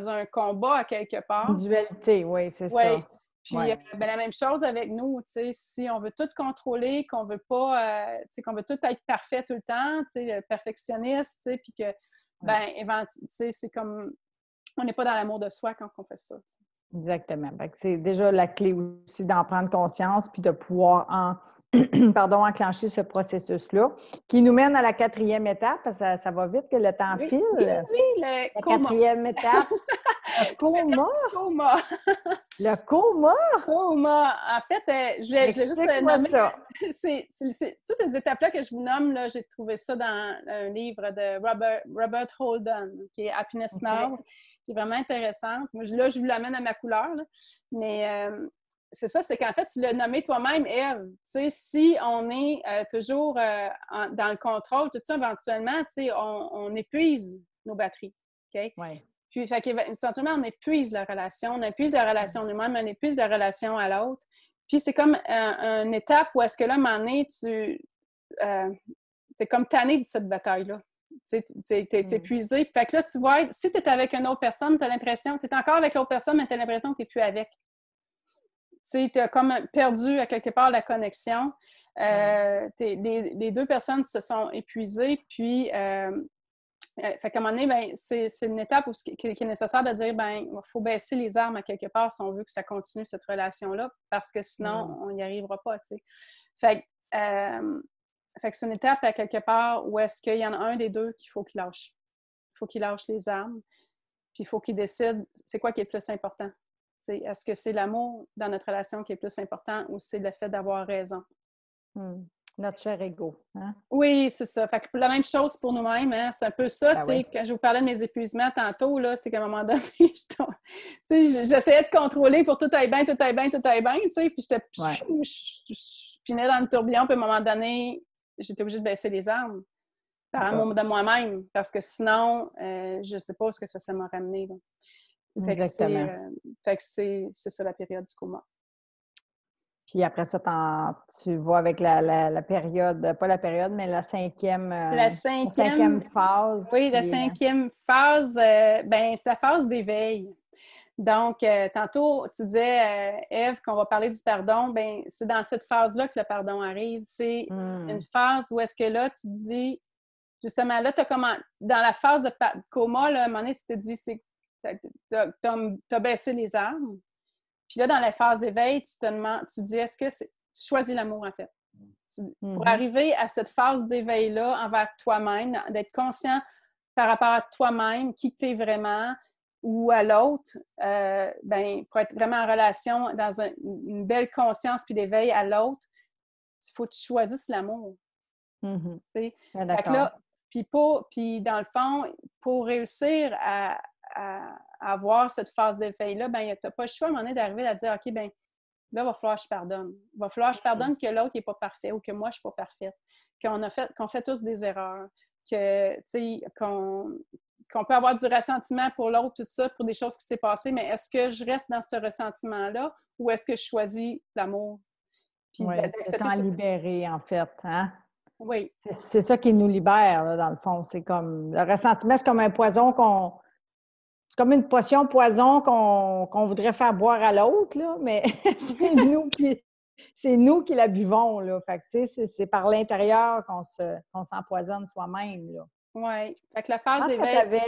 un combat à quelque part. Une dualité, oui, c'est ça. Puis la même chose avec nous. Tu sais, si on veut tout contrôler, qu'on veut pas, qu'on veut tout être parfait tout le temps, tu sais, perfectionniste, tu sais, puis que, tu sais, c'est comme, on n'est pas dans l'amour de soi quand on fait ça. T'sais. Exactement. C'est déjà la clé aussi d'en prendre conscience puis de pouvoir enclencher ce processus-là qui nous mène à la 4e étape, parce que ça va vite que le temps file. Oui, la 4e étape. Le coma. Le coma? Coma. En fait, je voulais juste nommer... ça. C'est toutes ces étapes-là que je vous nomme, là, j'ai trouvé ça dans un livre de Robert Holden, qui est Happiness Now, qui est vraiment intéressante. Moi, là, je vous l'amène à ma couleur. Là. Mais c'est ça, c'est qu'en fait, tu l'as nommé toi-même, Ève. Tu sais, si on est toujours dans le contrôle, tout ça, éventuellement, tu sais, on épuise nos batteries. OK? Oui. Puis, fait qu'éventuellement, on épuise la relation. On épuise la relation nous-mêmes, on épuise la relation à l'autre. Puis, c'est comme une étape où est-ce que là, à un moment donné, t'es comme tanné de cette bataille-là. Tu sais, t'es épuisé. Fait que là, tu vois, si tu es avec une autre personne, tu as l'impression, tu es encore avec l'autre personne, mais tu as l'impression que tu n'es plus avec. Tu sais, tu as comme perdu à quelque part la connexion. Les deux personnes se sont épuisées, puis fait qu'à un moment donné, c'est une étape qui est nécessaire de dire, il faut baisser les armes à quelque part si on veut que ça continue, cette relation-là, parce que sinon, on n'y arrivera pas, tu sais. Fait que c'est une étape à quelque part où est-ce qu'il y en a un des deux qu'il faut qu'il lâche. Il faut qu'il lâche les armes, puis il faut qu'il décide c'est quoi qui est le plus important. T'sais, est-ce que c'est l'amour dans notre relation qui est le plus important ou c'est le fait d'avoir raison? Notre cher ego. Hein? Oui, c'est ça. Fait que la même chose pour nous-mêmes. Hein? C'est un peu ça, quand je vous parlais de mes épuisements tantôt, là, c'est qu'à un moment donné, j'essayais de contrôler pour tout aille bien, tout aille bien, tout aille bien, tu sais, puis je pinais dans le tourbillon, puis à un moment donné, j'étais obligée de baisser les armes par amour de moi-même, parce que sinon, je ne sais pas ce que ça m'a ramené. Là. Exactement. Fait que c'est ça la période du coma. Puis après ça, tu vas avec la période, pas la période, mais la cinquième phase. Oui, la 5e phase, c'est la phase d'éveil. Donc, tantôt, tu disais, Ève, qu'on va parler du pardon. C'est dans cette phase-là que le pardon arrive. C'est une phase où est-ce que là, tu dis, justement, là, dans la phase de coma, là, à un moment donné, tu te dis, t'as baissé les armes. Puis là, dans la phase d'éveil, tu dis, est-ce que tu choisis l'amour, en fait? Pour arriver à cette phase d'éveil-là envers toi-même, d'être conscient par rapport à toi-même, qui tu es vraiment, ou à l'autre, pour être vraiment en relation dans une belle conscience puis d'éveil à l'autre, il faut que tu choisisses l'amour. Mhm. Fait que D'accord. là, puis dans le fond, pour réussir à avoir cette phase d'éveil-là, ben tu n'as pas le choix à un moment donné d'arriver à dire, OK, ben là, il va falloir que je pardonne. Il va falloir que je pardonne que l'autre n'est pas parfait ou que moi, je ne suis pas parfaite. Qu'on fait tous des erreurs. Qu'on peut avoir du ressentiment pour l'autre, tout ça, pour des choses qui s'est passées, mais est-ce que je reste dans ce ressentiment-là ou est-ce que je choisis l'amour? Puis Oui, de t'en libérer, en fait. Hein? Oui. C'est ça qui nous libère, là, dans le fond. C'est comme le ressentiment, c'est comme un poison c'est comme une potion poison qu'on voudrait faire boire à l'autre, là, mais c'est nous qui la buvons, là. Fait que, tu sais, c'est par l'intérieur qu'on s'empoisonne soi-même, là. Oui. Fait que la Je phase pense que tu d'éveil. avais.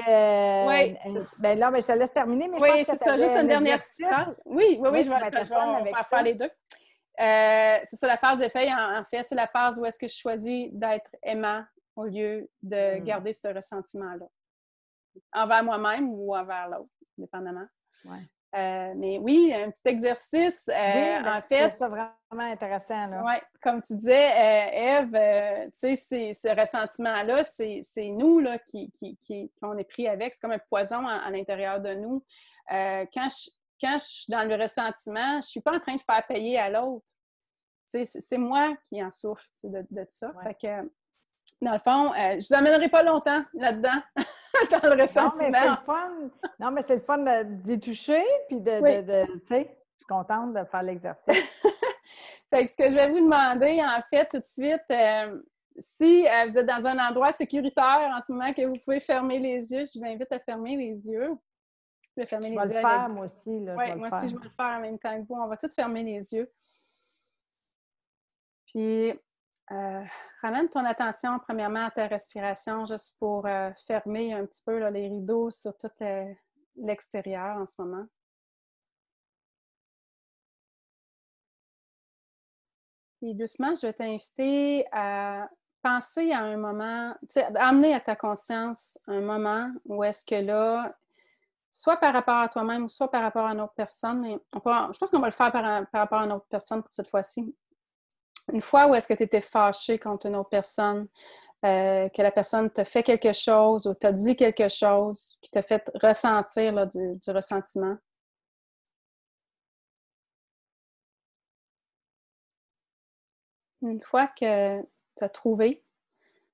Oui, Ben là, mais je te laisse terminer, mais je oui, pense que c'est tu ça. Juste avais une un dernière petite exercice. phrase. Oui, Oui, je qui va être le vais fun avec faire ça. les deux. C'est ça, la phase d'effet, en fait, c'est la phase où est-ce que je choisis d'être aimant au lieu de garder ce ressentiment-là. Envers moi-même ou envers l'autre, dépendamment. Ouais. Mais oui, un petit exercice, Oui, en je trouve fait. ça vraiment intéressant, là. Oui, comme tu disais, Ève, tu sais, ce ressentiment-là, c'est nous là, qu'on est pris avec. C'est comme un poison à l'intérieur de nous. Quand je suis dans le ressentiment, je ne suis pas en train de faire payer à l'autre. C'est moi qui en souffre de ça. Ouais. Fait que, dans le fond, je ne vous amènerai pas longtemps là-dedans, dans le Non, mais c'est ressentiment. le fun. Non, mais c'est le fun d'y toucher, puis Oui. tu sais, je suis contente de faire l'exercice. Fait que ce que je vais vous demander, en fait, tout de suite, si vous êtes dans un endroit sécuritaire en ce moment, que vous pouvez fermer les yeux, je vous invite à fermer les yeux. Je vais fermer Je les vais le yeux avec. faire, moi aussi, là, je Oui, vais le moi faire. aussi, je vais le faire en même temps que vous. On va tous fermer les yeux. Puis, ramène ton attention premièrement à ta respiration, juste pour fermer un petit peu là, les rideaux sur tout l'extérieur en ce moment. Puis doucement, je vais t'inviter à penser à un moment, tu sais, amener à ta conscience un moment où est-ce que là, soit par rapport à toi-même ou soit par rapport à une autre personne, mais je pense qu'on va le faire par rapport à une autre personne pour cette fois-ci. Une fois où est-ce que tu étais fâché contre une autre personne, que la personne t'a fait quelque chose ou t'a dit quelque chose qui t'a fait ressentir là, du ressentiment. Une fois que tu as trouvé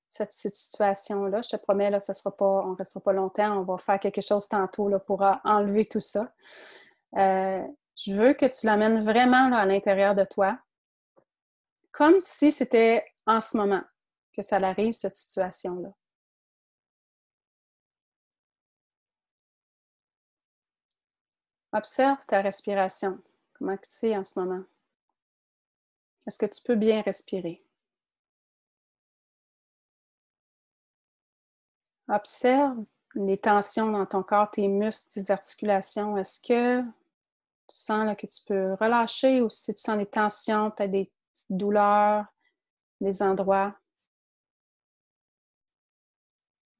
cette situation-là, je te promets, là, on ne restera pas longtemps, on va faire quelque chose tantôt là, pour enlever tout ça. Je veux que tu l'amènes vraiment là, à l'intérieur de toi, comme si c'était en ce moment que ça arrive, cette situation-là. Observe ta respiration. Comment c'est en ce moment? Est-ce que tu peux bien respirer? Observe les tensions dans ton corps, tes muscles, tes articulations. Est-ce que tu sens là, que tu peux relâcher ou si tu sens des tensions, peut-être des petites douleurs, des endroits?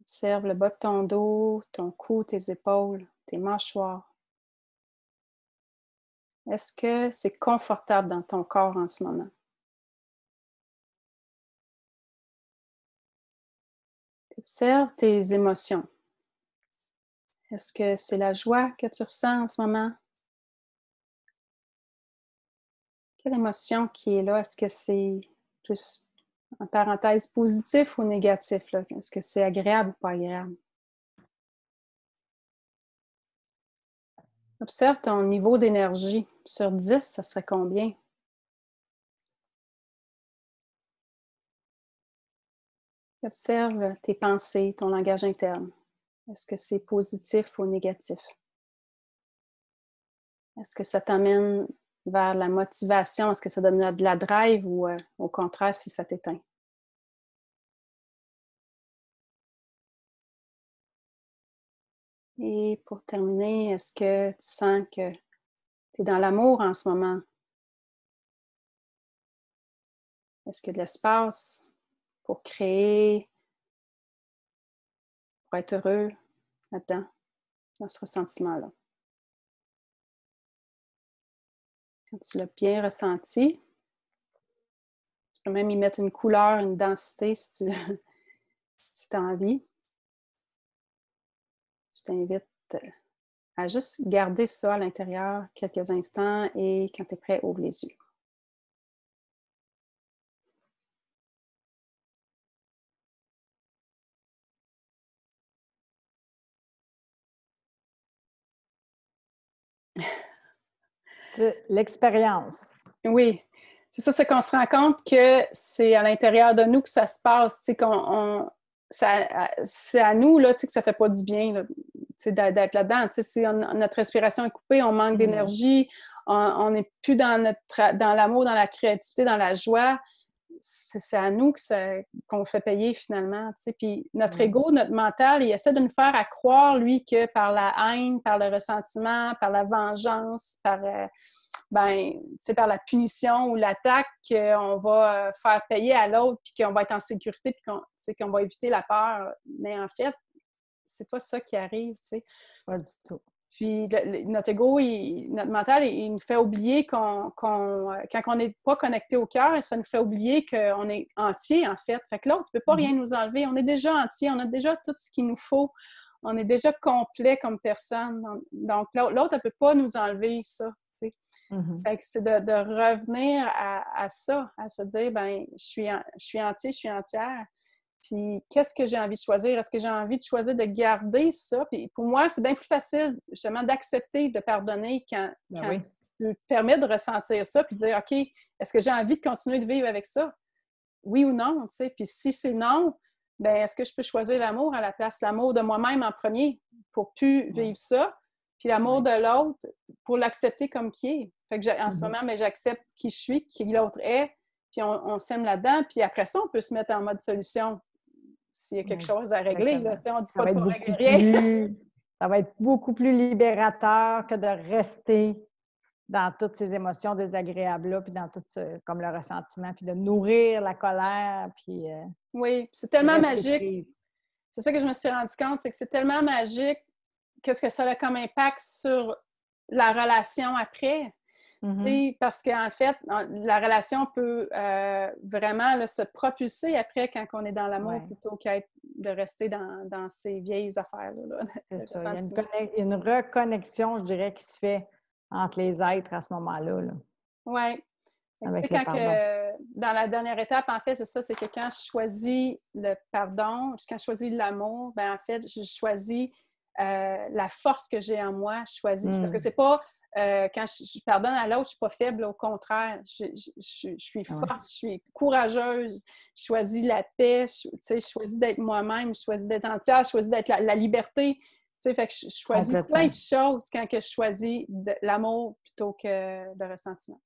Observe le bas de ton dos, ton cou, tes épaules, tes mâchoires. Est-ce que c'est confortable dans ton corps en ce moment? Observe tes émotions. Est-ce que c'est la joie que tu ressens en ce moment? Quelle émotion qui est là? Est-ce que c'est plus, en parenthèse, positif ou négatif, là? Est-ce que c'est agréable ou pas agréable? Observe ton niveau d'énergie. Sur 10, ça serait combien? Observe tes pensées, ton langage interne. Est-ce que c'est positif ou négatif? Est-ce que ça t'amène vers la motivation? Est-ce que ça donne de la drive ou au contraire, si ça t'éteint? Et pour terminer, est-ce que tu sens que tu es dans l'amour en ce moment? Est-ce qu'il y a de l'espace pour créer, pour être heureux là-dedans, dans ce ressentiment-là? Quand tu l'as bien ressenti, peux même y mettre une couleur, une densité si tu si as envie. Je t'invite à juste garder ça à l'intérieur quelques instants et quand tu es prêt, ouvre les yeux. L'expérience. Oui, c'est ça, c'est qu'on se rend compte que c'est à l'intérieur de nous que ça se passe, tu sais, c'est à nous, là, tu sais, que ça fait pas du bien, là, tu sais, d'être là-dedans. Tu sais, si notre respiration est coupée, on manque d'énergie, on n'est plus dans l'amour, dans la créativité, dans la joie, c'est à nous qu'on fait payer finalement, tu sais. Puis notre ego, notre mental, il essaie de nous faire croire, lui, que par la haine, par le ressentiment, par la vengeance, par par la punition ou l'attaque, qu'on va faire payer à l'autre, puis qu'on va être en sécurité, puis qu'on va éviter la peur. Mais en fait, c'est pas ça qui arrive, tu sais. Pas du tout. Puis notre ego, notre mental, il nous fait oublier quand on n'est pas connecté au cœur, ça nous fait oublier qu'on est entier, en fait. Fait que l'autre ne peut pas rien nous enlever. On est déjà entier, on a déjà tout ce qu'il nous faut. On est déjà complet comme personne. Donc, l'autre, elle ne peut pas nous enlever ça. Fait que c'est de revenir à ça, à se dire, je suis entier, je suis entière. Puis, qu'est-ce que j'ai envie de choisir? Est-ce que j'ai envie de choisir de garder ça? Puis, pour moi, c'est bien plus facile, justement, d'accepter, de pardonner quand tu te permets de ressentir ça, puis de dire, OK, est-ce que j'ai envie de continuer de vivre avec ça? Oui ou non, tu sais? Puis, si c'est non, est-ce que je peux choisir l'amour à la place? L'amour de moi-même en premier pour plus vivre ça, puis l'amour de l'autre pour l'accepter comme qui est. Fait que en ce moment, j'accepte qui je suis, qui l'autre est, puis on s'aime là-dedans, puis après ça, on peut se mettre en mode solution s'il y a quelque chose à régler. Là, on ne dit pas de pas régler rien. Ça va être beaucoup plus libérateur que de rester dans toutes ces émotions désagréables-là, puis dans tout comme le ressentiment, puis de nourrir la colère, puis... oui, c'est tellement magique. C'est ça que je me suis rendu compte, c'est que c'est tellement magique qu'est-ce que ça a comme impact sur la relation après. Parce qu'en fait, la relation peut vraiment là, se propulser après quand on est dans l'amour plutôt qu'être de rester dans ces vieilles affaires-là. C'est ça. Il y a une reconnexion, je dirais, qui se fait entre les êtres à ce moment-là. Oui. Dans la dernière étape, en fait, c'est ça, c'est que quand je choisis le pardon, quand je choisis l'amour, en fait, je choisis la force que j'ai en moi. Je choisis, parce que c'est pas quand je pardonne à l'autre, je suis pas faible, au contraire. Je suis forte, je suis courageuse, je choisis la paix, je choisis d'être moi-même, je choisis d'être entière, je choisis d'être la liberté. Fait que je choisis plein de choses quand que je choisis l'amour plutôt que le ressentiment.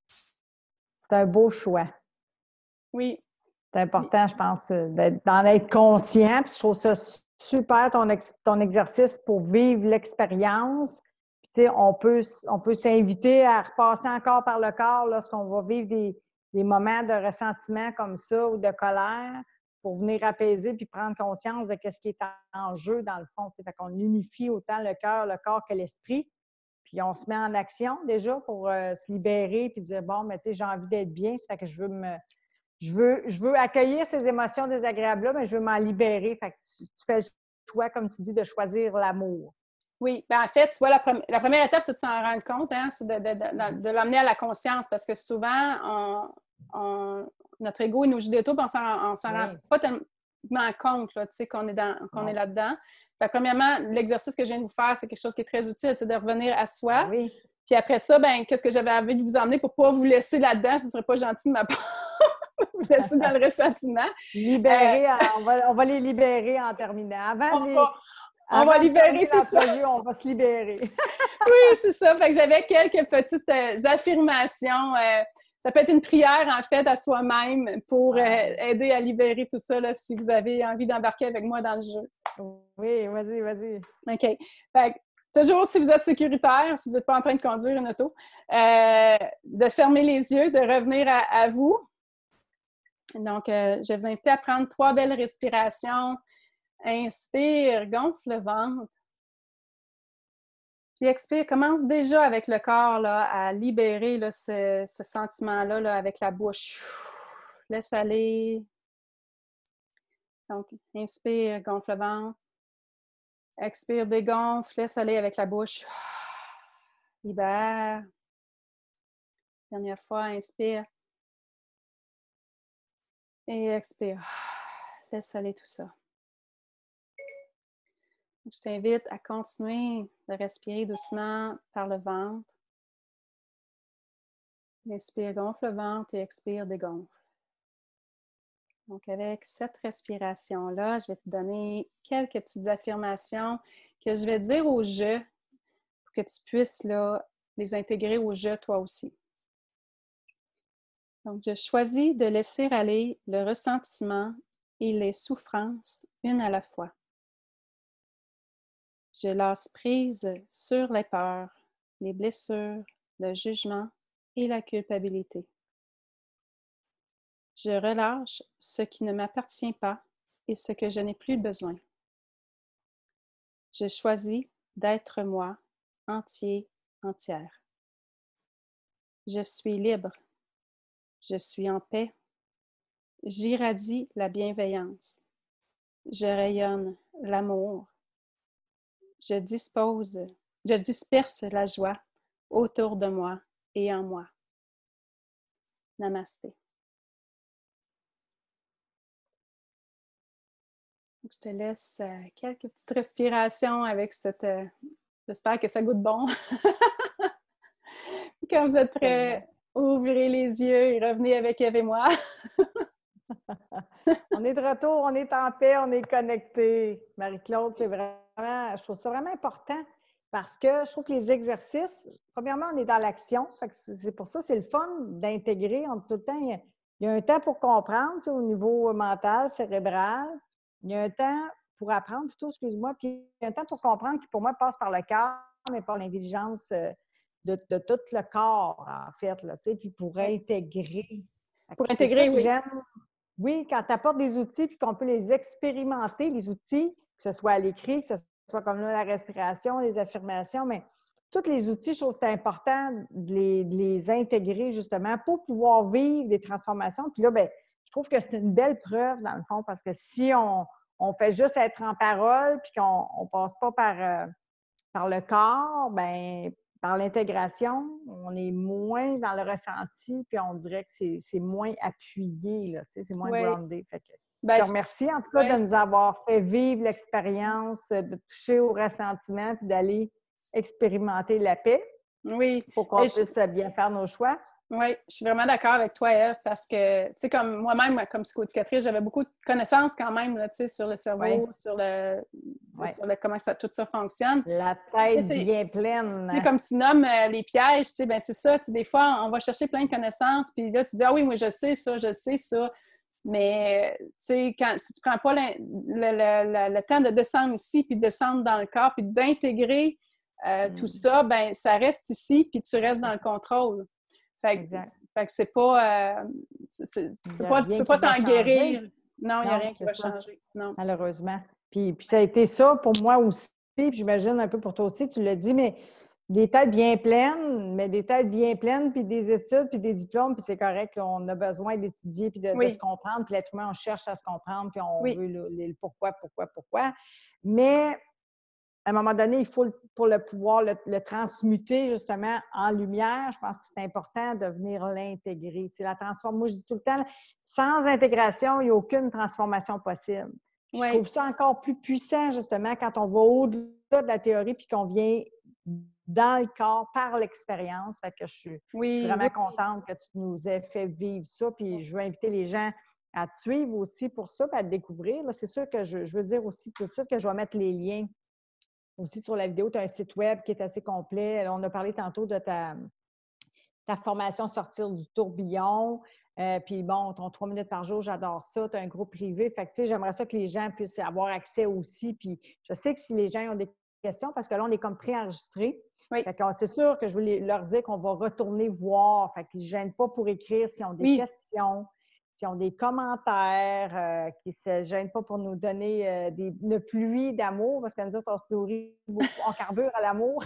C'est un beau choix. Oui. C'est important, je pense, d'en être conscient. Puis je trouve ça super, ton exercice pour vivre l'expérience. Puis, on peut s'inviter à repasser encore par le corps lorsqu'on va vivre des moments de ressentiment comme ça ou de colère pour venir apaiser puis prendre conscience de ce qui est en jeu dans le fond. Fait qu'on unifie autant le cœur, le corps que l'esprit. Puis on se met en action déjà pour se libérer puis dire, bon, mais tu sais, j'ai envie d'être bien, ça fait que je veux accueillir ces émotions désagréables-là, mais je veux m'en libérer. Fait que tu fais le choix, comme tu dis, de choisir l'amour. Oui, en fait, tu vois, la première étape, c'est de s'en rendre compte, c'est de l'amener à la conscience, parce que souvent, notre ego, il nous joue des tours, puis on s'en rend pas tellement compte là, qu'on est là-dedans. Fait, premièrement, l'exercice que je viens de vous faire, c'est quelque chose qui est très utile, c'est de revenir à soi. Oui. Puis après ça, qu'est-ce que j'avais envie de vous emmener pour ne pas vous laisser là-dedans? Ce ne serait pas gentil de ma part vous laisser dans le ressentiment. On va les libérer en terminant. On va libérer tout ça. On va se libérer. Oui, c'est ça. Fait que j'avais quelques petites affirmations. Ça peut être une prière, en fait, à soi-même pour aider à libérer tout ça, là, si vous avez envie d'embarquer avec moi dans le jeu. Oui, vas-y. OK. Fait que, toujours, si vous êtes sécuritaire, si vous n'êtes pas en train de conduire une auto, de fermer les yeux, de revenir à vous. Donc, je vais vous inviter à prendre 3 belles respirations. Inspire, gonfle le ventre. Puis expire, commence déjà avec le corps là, à libérer là, ce sentiment-là là, avec la bouche. laisse aller. Donc, inspire, gonfle le ventre. Expire, dégonfle, laisse aller avec la bouche. Libère. Dernière fois, inspire. Et expire. Laisse aller tout ça. Je t'invite à continuer de respirer doucement par le ventre. Inspire, gonfle le ventre et expire, dégonfle. Donc, avec cette respiration-là, je vais te donner quelques petites affirmations que je vais dire au jeu pour que tu puisses là, les intégrer au jeu toi aussi. Donc, je choisis de laisser aller le ressentiment et les souffrances une à la fois. Je lâche prise sur les peurs, les blessures, le jugement et la culpabilité. Je relâche ce qui ne m'appartient pas et ce que je n'ai plus besoin. Je choisis d'être moi, entier, entière. Je suis libre. Je suis en paix. J'irradie la bienveillance. Je rayonne l'amour. Je disperse la joie autour de moi et en moi. Namasté. Je te laisse quelques petites respirations avec cette... j'espère que ça goûte bon. Quand vous êtes prêts, ouvrez les yeux et revenez avec Eve et moi. On est de retour, on est en paix, on est connectés. Marie-Claude, c'est vraiment, je trouve ça vraiment important parce que je trouve que les exercices, premièrement, on est dans l'action. C'est pour ça, c'est le fun d'intégrer. On dit tout le temps, il y a un temps pour comprendre au niveau mental, cérébral. Il y a un temps pour apprendre, plutôt, excuse-moi, puis il y a un temps pour comprendre qui, pour moi, passe par le cœur, mais par l'intelligence de tout le corps, en fait, là, puis pour intégrer. Pour intégrer, oui. Oui, quand tu apportes des outils puis qu'on peut les expérimenter, les outils, que ce soit à l'écrit, que ce soit comme là, la respiration, les affirmations, mais tous les outils, je trouve que c'est important de les intégrer justement pour pouvoir vivre des transformations. Puis là, bien, je trouve que c'est une belle preuve dans le fond parce que si on fait juste être en parole puis qu'on ne passe pas par le corps, bien, par l'intégration, on est moins dans le ressenti, puis on dirait que c'est moins appuyé, là, c'est moins groundé. Fait que, je te remercie en tout cas de nous avoir fait vivre l'expérience, de toucher au ressentiment, puis d'aller expérimenter la paix. Oui. Pour qu'on puisse bien faire nos choix. Oui, je suis vraiment d'accord avec toi, Eve, parce que, tu sais, comme moi-même, comme psychoéducatrice, j'avais beaucoup de connaissances quand même, là, tu sais, sur le cerveau, sur comment tout ça fonctionne. La tête bien pleine. Tu sais, comme tu nommes les pièges, tu sais, ben c'est ça, tu sais, des fois, on va chercher plein de connaissances, puis là, tu dis, ah oui, moi, je sais ça. Mais, tu sais, si tu prends pas le temps de descendre ici, puis de descendre dans le corps, puis d'intégrer tout ça, ben ça reste ici, puis tu restes dans le contrôle. Fait que c'est pas... tu peux pas t'en guérir. Non, il n'y a rien qui va changer. Non. Malheureusement. Puis ça a été ça pour moi aussi, puis j'imagine un peu pour toi aussi, tu l'as dit, mais des têtes bien pleines, puis des études, puis des diplômes, puis c'est correct, là, on a besoin d'étudier, puis de se comprendre, puis l'être humain, on cherche à se comprendre, puis on veut le pourquoi. Mais à un moment donné, il faut, pour le pouvoir le transmuter justement en lumière, je pense que c'est important de venir l'intégrer. Tu sais, moi, je dis tout le temps, sans intégration, il n'y a aucune transformation possible. Je trouve ça encore plus puissant, justement, quand on va au-delà de la théorie puis qu'on vient dans le corps par l'expérience. Fait que je suis vraiment contente que tu nous aies fait vivre ça. Puis je veux inviter les gens à te suivre aussi pour ça, puis à te découvrir. C'est sûr que je veux dire aussi tout de suite que je vais mettre les liens aussi sur la vidéo. Tu as un site web qui est assez complet. On a parlé tantôt de ta formation Sortir du tourbillon. Puis bon, ton 3 minutes par jour, j'adore ça. Tu as un groupe privé. Fait que tu sais, j'aimerais ça que les gens puissent avoir accès aussi. Puis je sais que si les gens ont des questions, parce que là, on est comme préenregistré. Fait que c'est sûr que je veux leur dire qu'on va retourner voir. Fait qu'ils ne se gênent pas pour écrire s'ils ont des questions. s'ils ont des commentaires, qui ne se gênent pas pour nous donner une pluie d'amour, parce que nous autres, on se nourrit beaucoup, on carbure à l'amour.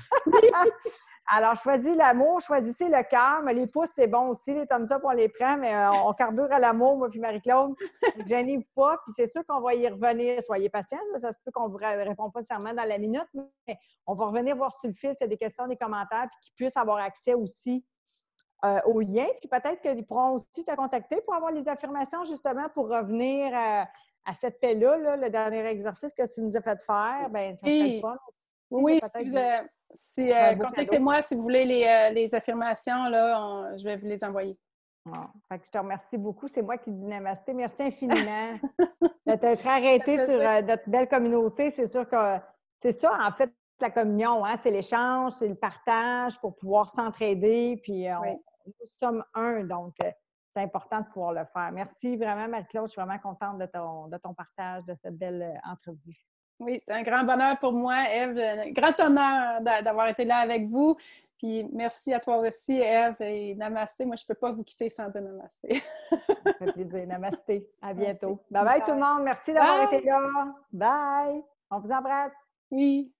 Alors, choisis l'amour, choisissez le cœur, mais les pouces, c'est bon aussi, les thumbs up, on les prend, mais on carbure à l'amour, moi puis Marie-Claude. Ne gênez-vous pas, puis c'est sûr qu'on va y revenir. Soyez patients, ça se peut qu'on ne vous répond pas nécessairement dans la minute, mais on va revenir voir sur le fil s'il y a des questions, des commentaires, puis qu'ils puissent avoir accès aussi aux liens, puis peut-être qu'ils pourront aussi te contacter pour avoir les affirmations, justement, pour revenir à cette paix-là, là, le dernier exercice que tu nous as fait faire, bien, ça serait le fun aussi. Oui, Peut-être un beau cadeau. contactez-moi si vous voulez les affirmations, là, je vais vous les envoyer. Bon, fait que je te remercie beaucoup. C'est moi qui dis namasté. Merci infiniment de t'être arrêté sur notre belle communauté. C'est sûr que c'est ça, en fait, la communion, hein, c'est l'échange, c'est le partage pour pouvoir s'entraider. Puis nous sommes un, donc c'est important de pouvoir le faire. Merci vraiment, Marie-Claude. Je suis vraiment contente de ton partage, de cette belle entrevue. Oui, c'est un grand bonheur pour moi, Ève. Un grand honneur d'avoir été là avec vous. Puis merci à toi aussi, Ève. Et namasté. Moi, je ne peux pas vous quitter sans dire namasté. Ça fait plaisir. Namasté. À bientôt. Bye bye tout le monde. Merci d'avoir été là. Bye. On vous embrasse. Oui.